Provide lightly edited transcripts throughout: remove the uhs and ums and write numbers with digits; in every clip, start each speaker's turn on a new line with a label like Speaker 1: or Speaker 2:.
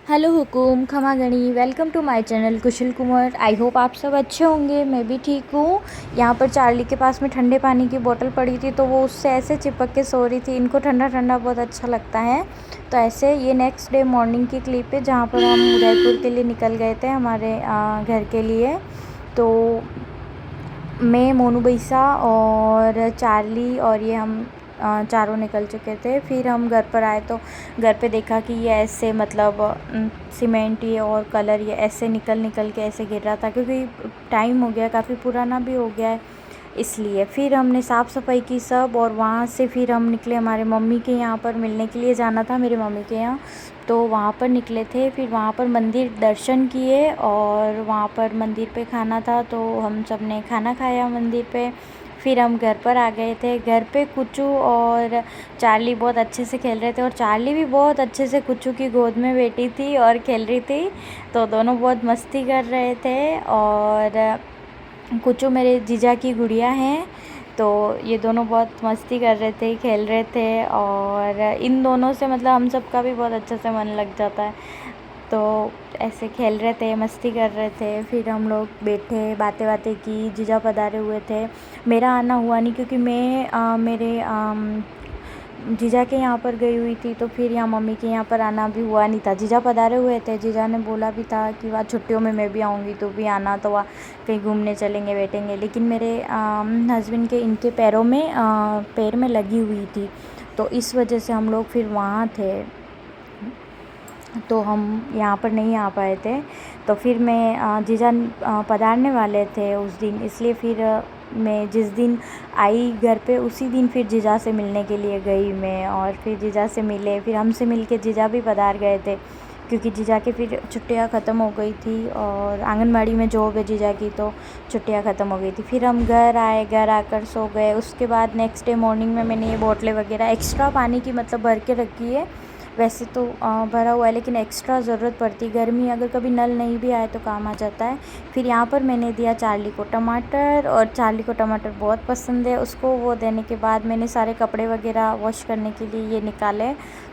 Speaker 1: Hello हुकुम खमा गणी, welcome to my channel Kushal Kumar. I hope आप सब अच्छे होंगे। मैं भी ठीक हूँ। यहाँ पर चार्ली के पास में ठंडे पानी की बोतल पड़ी थी, तो वो उससे ऐसे चिपक के सो रही थी। इनको ठंडा ठंडा बहुत अच्छा लगता है। तो ऐसे ये नेक्स्ट डे मॉर्निंग की क्लिप है, जहाँ पर हम उदयपुर के लिए निकल गए थे हमारे घर के लिए। तो मैं, मोनू भैया और चार्ली और ये हम चारों निकल चुके थे। फिर हम घर पर आए तो घर पे देखा कि ये ऐसे मतलब सीमेंट ये और कलर ये ऐसे निकल निकल के ऐसे गिर रहा था, क्योंकि टाइम हो गया, काफ़ी पुराना भी हो गया है इसलिए। फिर हमने साफ़ सफाई की सब, और वहाँ से फिर हम निकले। हमारे मम्मी के यहाँ पर मिलने के लिए जाना था, मेरे मम्मी के यहाँ, तो वहाँ पर निकले थे। फिर वहाँ पर मंदिर दर्शन किए, और वहाँ पर मंदिर पे खाना था, तो हम सब ने खाना खाया मंदिर पे। फिर हम घर पर आ गए थे। घर पे कुचू और चार्ली बहुत अच्छे से खेल रहे थे, और चार्ली भी बहुत अच्छे से कुचू की गोद में बैठी थी और खेल रही थी। तो दोनों बहुत मस्ती कर रहे थे। और कुचू मेरे जीजा की गुड़िया हैं, तो ये दोनों बहुत मस्ती कर रहे थे, खेल रहे थे। और इन दोनों से मतलब हम सब का भी बहुत अच्छे से मन लग जाता है। तो ऐसे खेल रहे थे, मस्ती कर रहे थे। फिर हम लोग बैठे, बातें बातें की। जीजा पधारे हुए थे। मेरा आना हुआ नहीं, क्योंकि मैं मेरे जीजा के यहाँ पर गई हुई थी, तो फिर यहाँ मम्मी के यहाँ पर आना भी हुआ नहीं था। जीजा पधारे हुए थे। जीजा ने बोला भी था कि वहाँ छुट्टियों में मैं भी आऊँगी, तो भी आना, तो वहाँ कहीं घूमने चलेंगे, बैठेंगे। लेकिन मेरे हस्बैंड के इनके पैरों में पैर में लगी हुई थी, तो इस वजह से हम लोग फिर वहाँ थे, तो हम यहाँ पर नहीं आ पाए थे। तो फिर मैं जीजा पधारने वाले थे उस दिन, इसलिए फिर मैं जिस दिन आई घर पे, उसी दिन फिर जीजा से मिलने के लिए गई मैं। और फिर जीजा से मिले, फिर हमसे मिल के जीजा भी पधार गए थे, क्योंकि जीजा की फिर छुट्टियां ख़त्म हो गई थी, और आंगनबाड़ी में जॉब है जीजा की, तो छुट्टियां ख़त्म हो गई थी। फिर हम घर आए, घर आकर सो गए। उसके बाद नेक्स्ट डे मॉर्निंग में मैंने ये बोतलें वगैरह एक्स्ट्रा पानी की मतलब भर के रखी है। वैसे तो भरा हुआ है, लेकिन एक्स्ट्रा ज़रूरत पड़ती, गर्मी अगर कभी नल नहीं भी आए तो काम आ जाता है। फिर यहाँ पर मैंने दिया चार्ली को टमाटर, और चार्ली को टमाटर बहुत पसंद है उसको। वो देने के बाद मैंने सारे कपड़े वगैरह वॉश करने के लिए ये निकाले,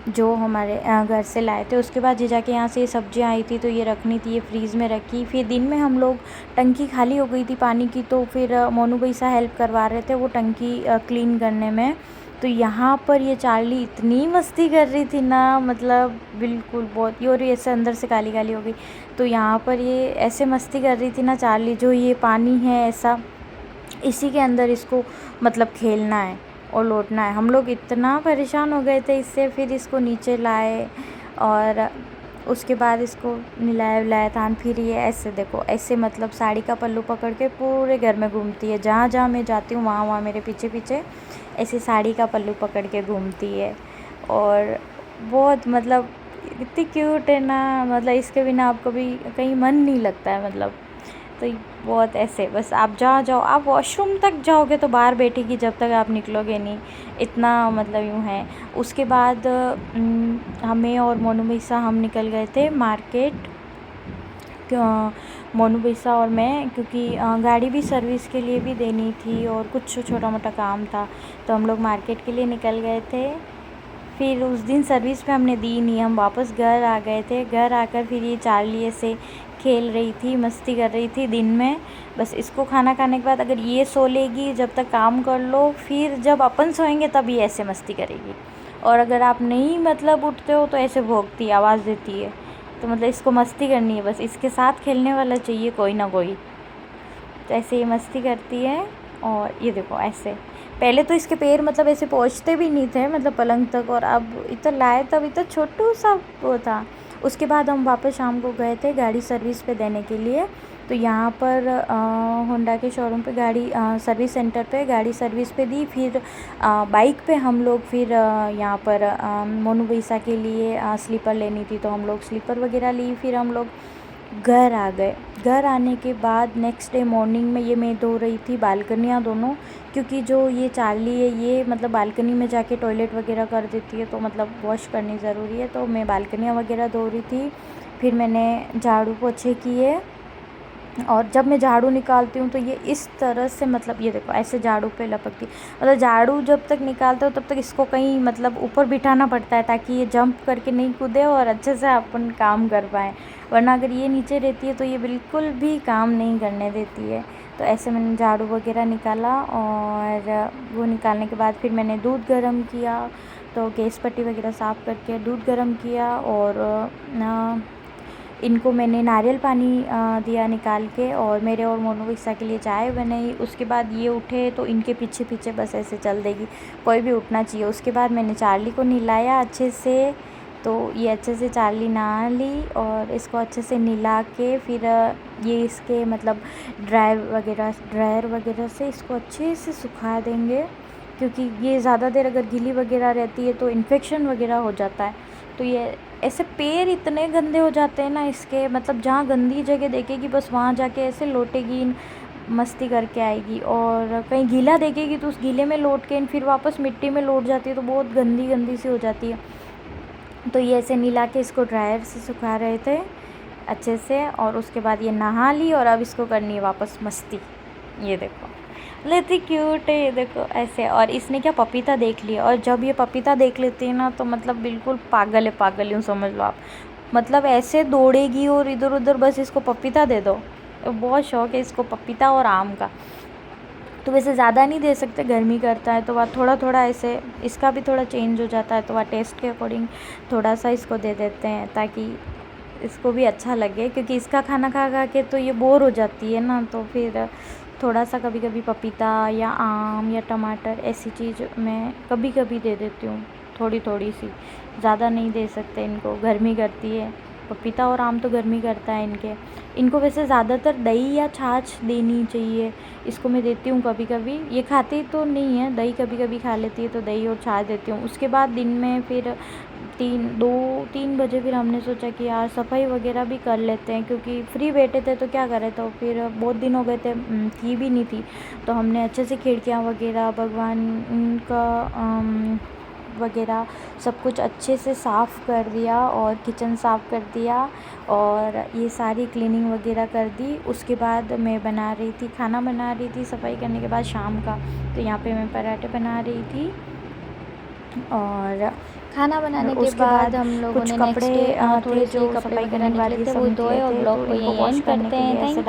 Speaker 1: जो हमारे घर से लाए थे। उसके बाद जीजा के यहाँ से ये सब्जियाँ आई थी, तो ये रखनी थी, ये फ्रीज़ में रखी। फिर दिन में हम लोग, टंकी खाली हो गई थी पानी की, तो फिर मोनू भैया हेल्प करवा रहे थे वो टंकी क्लीन करने में। तो यहाँ पर ये चार्ली इतनी मस्ती कर रही थी ना, मतलब बिल्कुल बहुत ही, और ये ऐसे अंदर से काली काली हो गई। तो यहाँ पर ये ऐसे मस्ती कर रही थी ना चार्ली, जो ये पानी है ऐसा, इसी के अंदर इसको मतलब खेलना है और लौटना है। हम लोग इतना परेशान हो गए थे इससे। फिर इसको नीचे लाए, और उसके बाद इसको नहलाया वलाया था। फिर ये ऐसे देखो, ऐसे मतलब साड़ी का पल्लू पकड़ के पूरे घर में घूमती है। जहाँ जहाँ मैं जाती हूँ, वहाँ वहाँ मेरे पीछे पीछे ऐसे साड़ी का पल्लू पकड़ के घूमती है। और बहुत मतलब इतनी क्यूट है ना, मतलब इसके बिना आपको भी कहीं मन नहीं लगता है मतलब। तो बहुत ऐसे, बस आप जहाँ जाओ, आप वॉशरूम तक जाओगे तो बाहर बैठेगी जब तक आप निकलोगे नहीं, इतना मतलब यूँ है। उसके बाद हमें और मोनू भैया हम निकल गए थे मार्केट, मोनू भैया और मैं, क्योंकि गाड़ी भी सर्विस के लिए भी देनी थी, और कुछ छोटा मोटा काम था, तो हम लोग मार्केट के लिए निकल गए थे। फिर उस दिन सर्विस पे हमने दी नहीं, हम वापस घर आ गए थे। घर आकर फिर ये चार्ली ऐसे खेल रही थी, मस्ती कर रही थी दिन में। बस इसको खाना खाने के बाद अगर ये सो लेगी, जब तक काम कर लो, फिर जब अपन सोएंगे तब ये ऐसे मस्ती करेगी। और अगर आप नहीं मतलब उठते हो तो ऐसे भौंकती, आवाज़ देती है। तो मतलब इसको मस्ती करनी है, बस इसके साथ खेलने वाला चाहिए कोई ना कोई। तो ऐसे ये मस्ती करती है। और ये देखो ऐसे, पहले तो इसके पैर मतलब ऐसे पहुँचते भी नहीं थे मतलब पलंग तक, और अब इतना लाए तब इतना छोटू सा वो था। उसके बाद हम वापस शाम को गए थे गाड़ी सर्विस पे देने के लिए। तो यहाँ पर होंडा के शोरूम पे गाड़ी सर्विस सेंटर पे गाड़ी सर्विस पे दी। फिर बाइक पे हम लोग फिर यहाँ पर मोनू भैया के लिए स्लीपर लेनी थी, तो हम लोग स्लीपर वगैरह ली। फिर हम लोग घर आ गए। घर आने के बाद नेक्स्ट डे मॉर्निंग में ये मैं धो रही थी बालकनियाँ दोनों, क्योंकि जो ये चार्ली है ये मतलब बालकनी में जाके टॉयलेट वगैरह कर देती है, तो मतलब वॉश करनी ज़रूरी है, तो मैं बालकनियाँ वगैरह धो रही थी। फिर मैंने झाड़ू पोछे किए, और जब मैं झाड़ू निकालती हूँ तो ये इस तरह से, मतलब ये देखो ऐसे झाड़ू पे लपकती, मतलब झाड़ू जब तक निकालते हो तब तक इसको कहीं मतलब ऊपर बिठाना पड़ता है ताकि ये जंप करके नहीं कूदे और अच्छे से अपन काम कर पाएँ, वरना अगर ये नीचे रहती है तो ये बिल्कुल भी काम नहीं करने देती है। तो ऐसे मैंने झाड़ू वगैरह निकाला और वो निकालने के बाद फिर मैंने दूध गर्म किया, तो गैस पट्टी वगैरह साफ़ करके दूध गर्म किया और इनको मैंने नारियल पानी दिया निकाल के, और मेरे और मोनोविक्सा के लिए चाय बनाई। उसके बाद ये उठे तो इनके पीछे पीछे बस ऐसे चल देगी, कोई भी उठना चाहिए। उसके बाद मैंने चार्ली को नहलाया अच्छे से, तो ये अच्छे से चार्ली नहा ली और इसको अच्छे से नहला के फिर ये इसके मतलब ड्रायर वगैरह से इसको अच्छे से सुखा देंगे, क्योंकि ये ज़्यादा देर अगर गीली वगैरह रहती है तो इन्फेक्शन वगैरह हो जाता है। तो ये ऐसे पैर इतने गंदे हो जाते हैं ना इसके, मतलब जहाँ गंदी जगह देखेगी बस वहाँ जाके ऐसे लौटेगी, मस्ती करके आएगी, और कहीं गीला देखेगी तो उस गीले में लौट के फिर वापस मिट्टी में लौट जाती है, तो बहुत गंदी गंदी सी हो जाती है। तो ये ऐसे नहला के इसको ड्रायर से सुखा रहे थे अच्छे से, और उसके बाद ये नहा ली और अब इसको करनी है वापस मस्ती। ये देखो लेती क्यूट है, ये देखो ऐसे। और इसने क्या पपीता देख लिया, और जब ये पपीता देख लेती है ना तो मतलब बिल्कुल पागल है, पागल यूँ समझ लो आप, मतलब ऐसे दौड़ेगी और इधर उधर बस इसको पपीता दे दो। बहुत शौक़ है इसको पपीता और आम का। तो वैसे ज़्यादा नहीं दे सकते, गर्मी करता है तो वह थोड़ा थोड़ा ऐसे, इसका भी थोड़ा चेंज हो जाता है तो वह टेस्ट के अकॉर्डिंग थोड़ा सा इसको दे देते हैं ताकि इसको भी अच्छा लगे, क्योंकि इसका खाना खा खा के तो ये बोर हो जाती है ना, तो फिर थोड़ा सा कभी कभी पपीता या आम या टमाटर ऐसी चीज़ मैं कभी कभी दे देती हूँ, थोड़ी थोड़ी सी, ज़्यादा नहीं दे सकते, इनको गर्मी करती है। पपीता और आम तो गर्मी करता है इनको वैसे ज़्यादातर दही या छाछ देनी चाहिए, इसको मैं देती हूँ कभी कभी। ये खाती तो नहीं है, दही कभी कभी खा लेती है तो दही और छाछ देती हूँ। उसके बाद दिन में फिर 3 बजे फिर हमने सोचा कि यार सफाई वगैरह भी कर लेते हैं, क्योंकि फ्री बैठे थे तो क्या करें, तो फिर बहुत दिन हो गए थे की भी नहीं थी, तो हमने अच्छे से खिड़कियाँ वगैरह, भगवान का वगैरह सब कुछ अच्छे से साफ़ कर दिया और किचन साफ़ कर दिया और ये सारी क्लीनिंग वगैरह कर दी। उसके बाद मैं खाना बना रही थी सफाई करने के बाद शाम का, तो यहाँ पे मैं पराठे बना रही थी। और
Speaker 2: खाना बनाने के
Speaker 1: उसके
Speaker 2: बाद हम लोगों
Speaker 1: कुछ
Speaker 2: ने
Speaker 1: कपड़े
Speaker 2: थोड़े
Speaker 1: थे
Speaker 2: से
Speaker 1: जो
Speaker 2: कपड़े
Speaker 1: सफाई
Speaker 2: वगैरह
Speaker 1: करने के बाद
Speaker 2: निकले
Speaker 1: ये
Speaker 2: थे
Speaker 1: सब
Speaker 2: वो
Speaker 1: निकले
Speaker 2: धोए और
Speaker 1: थे,
Speaker 2: ब्लॉग
Speaker 1: तो
Speaker 2: को
Speaker 1: इनको
Speaker 2: यहीं
Speaker 1: वॉश
Speaker 2: एंड
Speaker 1: करने
Speaker 2: करते
Speaker 1: के
Speaker 2: हैं।
Speaker 1: लिए
Speaker 2: थैंक
Speaker 1: ऐसे
Speaker 2: यू।